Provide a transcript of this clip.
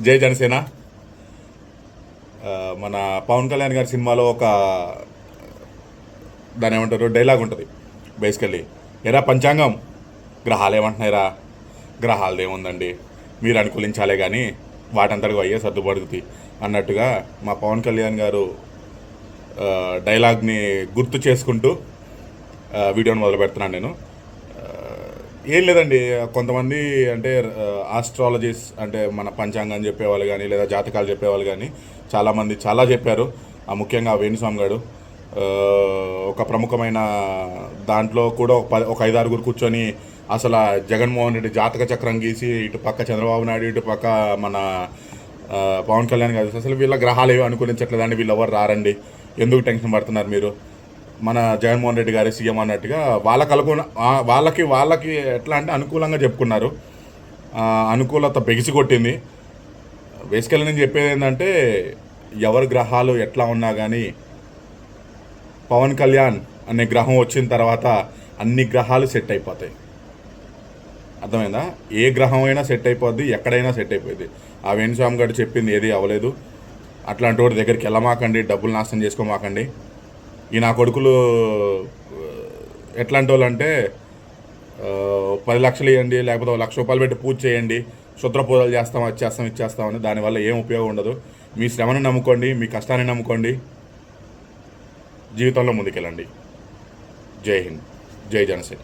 జై జనసేన. మన పవన్ కళ్యాణ్ గారి సినిమాలో ఒక దాని ఏమంటారు డైలాగ్ ఉంటుంది బేసికల్లీ, ఎరా పంచాంగం గ్రహాలు ఏమంటున్నాయిరా, గ్రహాలది ఏముందండి మీరు అనుకూలించాలే కానీ వాటంతటిగా అయ్యే సర్దుపడుతుంది అన్నట్టుగా మా పవన్ కళ్యాణ్ గారు డైలాగ్ని గుర్తు చేసుకుంటూ వీడియోని మొదలు పెడుతున్నాను నేను. ఏం లేదండి, కొంతమంది అంటే ఆస్ట్రాలజీస్ అంటే మన పంచాంగం చెప్పేవాళ్ళు కానీ లేదా జాతకాలు చెప్పేవాళ్ళు కానీ చాలామంది చాలా చెప్పారు. ముఖ్యంగా వేణుస్వామి గారు ఒక ప్రముఖమైన దాంట్లో కూడా ఒక 5-6 కూర్చొని అసలు జగన్మోహన్ రెడ్డి జాతక చక్రం గీసి ఇటు పక్క చంద్రబాబు నాయుడు ఇటు పక్క మన పవన్ కళ్యాణ్ గారు అసలు వీళ్ళ గ్రహాలు ఏవి అనుకూలించట్లేదండి, వీళ్ళు ఎవరు రారండి, ఎందుకు టెన్షన్ పడుతున్నారు మీరు, మన జగన్మోహన్ రెడ్డి గారి సీఎం అన్నట్టుగా వాళ్ళకి ఎట్లా అంటే అనుకూలంగా చెప్పుకున్నారు. అనుకూలత బెగిసి కొట్టింది. బేసికల్లీ నేను చెప్పేది ఏంటంటే ఎవరి గ్రహాలు ఎట్లా ఉన్నా కానీ పవన్ కళ్యాణ్ అనే గ్రహం వచ్చిన తర్వాత అన్ని గ్రహాలు సెట్ అయిపోతాయి. అర్థమైందా? ఏ గ్రహం అయినా సెట్ అయిపోద్ది, ఎక్కడైనా సెట్ అయిపోద్ది. ఆ వేణుస్వామి గారు చెప్పింది ఏది అవ్వలేదు. అట్లాంటి వాడి దగ్గరికి వెళ్ళమాకండి, డబ్బులు నాశనం చేసుకోమాకండి. ఈ నా కొడుకులు ఎట్లాంటి వాళ్ళు అంటే 10 లక్షలు ఇవ్వండి లేకపోతే 1 లక్ష రూపాయలు పెట్టి పూజ చేయండి, శుద్ర పూజలు చేస్తాం, ఇచ్చేస్తామని దానివల్ల ఏం ఉపయోగం ఉండదు. మీ శ్రమను నమ్ముకోండి, మీ కష్టాన్ని నమ్ముకోండి, జీవితంలో ముందుకెళ్ళండి. జై హింద్, జై జనసేన.